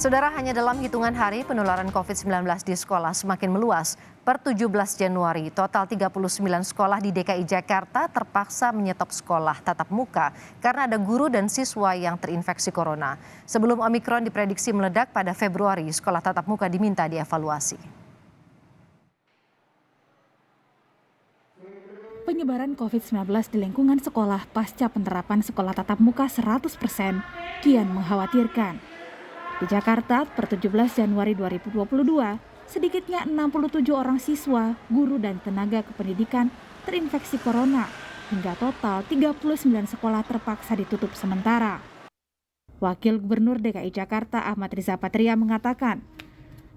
Saudara, hanya dalam hitungan hari penularan COVID-19 di sekolah semakin meluas. Per 17 Januari, total 39 sekolah di DKI Jakarta terpaksa menyetop sekolah tatap muka karena ada guru dan siswa yang terinfeksi corona. Sebelum Omikron diprediksi meledak pada Februari, sekolah tatap muka diminta dievaluasi. Penyebaran COVID-19 di lingkungan sekolah pasca penerapan sekolah tatap muka 100% kian mengkhawatirkan. Di Jakarta, per 17 Januari 2022, sedikitnya 67 orang siswa, guru, dan tenaga kependidikan terinfeksi corona, hingga total 39 sekolah terpaksa ditutup sementara. Wakil Gubernur DKI Jakarta Ahmad Riza Patria mengatakan,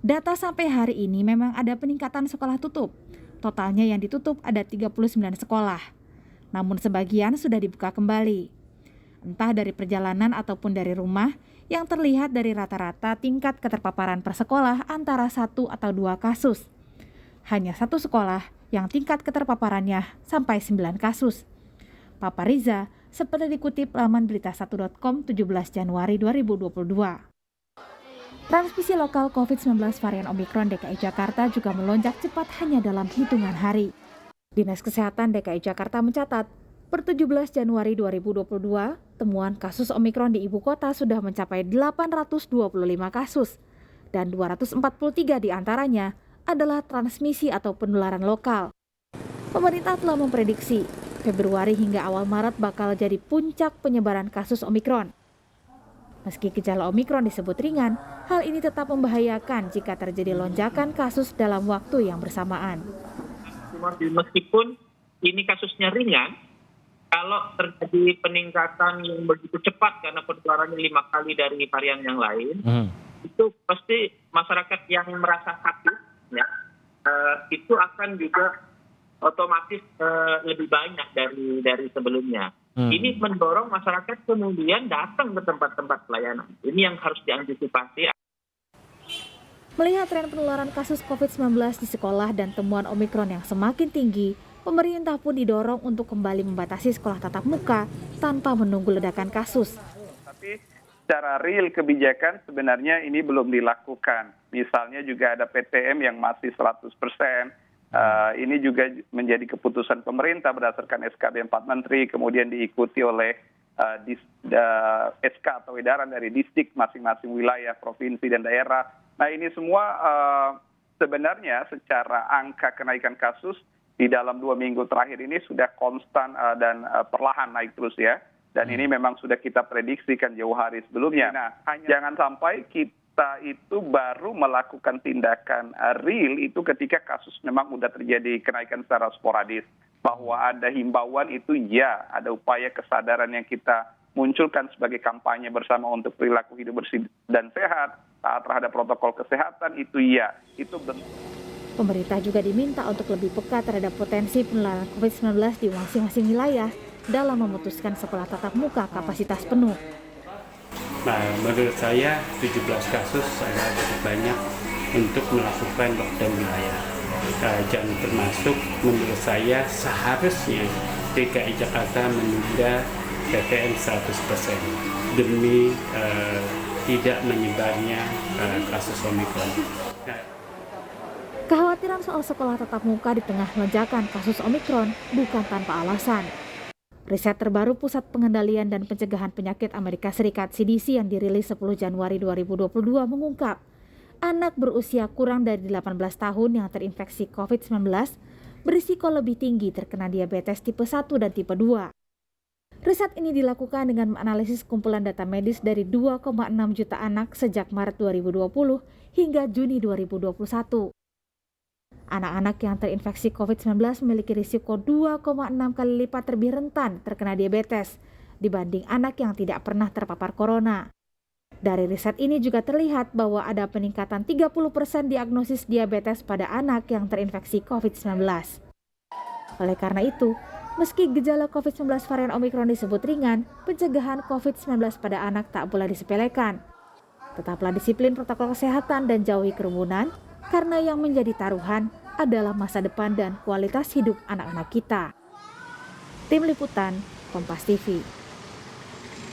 data sampai hari ini memang ada peningkatan sekolah tutup. Totalnya yang ditutup ada 39 sekolah. Namun sebagian sudah dibuka kembali. Entah dari perjalanan ataupun dari rumah, yang terlihat dari rata-rata tingkat keterpaparan per sekolah antara 1 atau 2 kasus. Hanya satu sekolah yang tingkat keterpaparannya sampai 9 kasus. Papa Riza seperti dikutip laman berita1.com 17 Januari 2022. Transmisi lokal COVID-19 varian Omikron DKI Jakarta juga melonjak cepat hanya dalam hitungan hari. Dinas Kesehatan DKI Jakarta mencatat, per 17 Januari 2022, temuan kasus Omikron di ibu kota sudah mencapai 825 kasus, dan 243 diantaranya adalah transmisi atau penularan lokal. Pemerintah telah memprediksi, Februari hingga awal Maret bakal jadi puncak penyebaran kasus Omikron. Meski gejala Omikron disebut ringan, hal ini tetap membahayakan jika terjadi lonjakan kasus dalam waktu yang bersamaan. Meskipun ini kasusnya ringan, kalau terjadi peningkatan yang begitu cepat karena penularannya 5 kali dari varian yang lain, itu pasti masyarakat yang merasa sakit, ya, itu akan juga otomatis lebih banyak dari sebelumnya. Ini mendorong masyarakat kemudian datang ke tempat-tempat pelayanan. Ini yang harus diantisipasi. Melihat tren penularan kasus COVID-19 di sekolah dan temuan Omikron yang semakin tinggi, pemerintah pun didorong untuk kembali membatasi sekolah tatap muka tanpa menunggu ledakan kasus. Tapi secara real kebijakan sebenarnya ini belum dilakukan. Misalnya juga ada PTM yang masih 100%. Ini juga menjadi keputusan pemerintah berdasarkan SKB 4 Menteri, kemudian diikuti oleh SK atau edaran dari distrik masing-masing wilayah, provinsi, dan daerah. Nah ini semua sebenarnya secara angka kenaikan kasus di dalam 2 minggu terakhir ini sudah konstan dan perlahan naik terus ya. Dan ini memang sudah kita prediksikan jauh hari sebelumnya. Nah, jangan sampai kita itu baru melakukan tindakan real itu ketika kasus memang sudah terjadi kenaikan secara sporadis. Bahwa ada himbauan itu ya, ada upaya kesadaran yang kita munculkan sebagai kampanye bersama untuk perilaku hidup bersih dan sehat, taat terhadap protokol kesehatan itu ya, itu bentuk. Pemerintah juga diminta untuk lebih peka terhadap potensi penularan COVID-19 di masing-masing wilayah dalam memutuskan sekolah tatap muka kapasitas penuh. Nah, menurut saya 17 kasus sangat banyak untuk melakukan lockdown wilayah. Dan termasuk menurut saya seharusnya DKI Jakarta menunda PTM 100% demi tidak menyebarnya kasus Omikron. Kekhawatiran soal sekolah tatap muka di tengah lonjakan kasus Omikron bukan tanpa alasan. Riset terbaru Pusat Pengendalian dan Pencegahan Penyakit Amerika Serikat CDC yang dirilis 10 Januari 2022 mengungkap, anak berusia kurang dari 18 tahun yang terinfeksi COVID-19 berisiko lebih tinggi terkena diabetes tipe 1 dan tipe 2. Riset ini dilakukan dengan menganalisis kumpulan data medis dari 2,6 juta anak sejak Maret 2020 hingga Juni 2021. Anak-anak yang terinfeksi COVID-19 memiliki risiko 2,6 kali lipat lebih rentan terkena diabetes dibanding anak yang tidak pernah terpapar corona. Dari riset ini juga terlihat bahwa ada peningkatan 30% diagnosis diabetes pada anak yang terinfeksi COVID-19. Oleh karena itu, meski gejala COVID-19 varian Omikron disebut ringan, pencegahan COVID-19 pada anak tak boleh disepelekan. Tetaplah disiplin protokol kesehatan dan jauhi kerumunan, karena yang menjadi taruhan adalah masa depan dan kualitas hidup anak-anak kita. Tim Liputan, Kompas TV.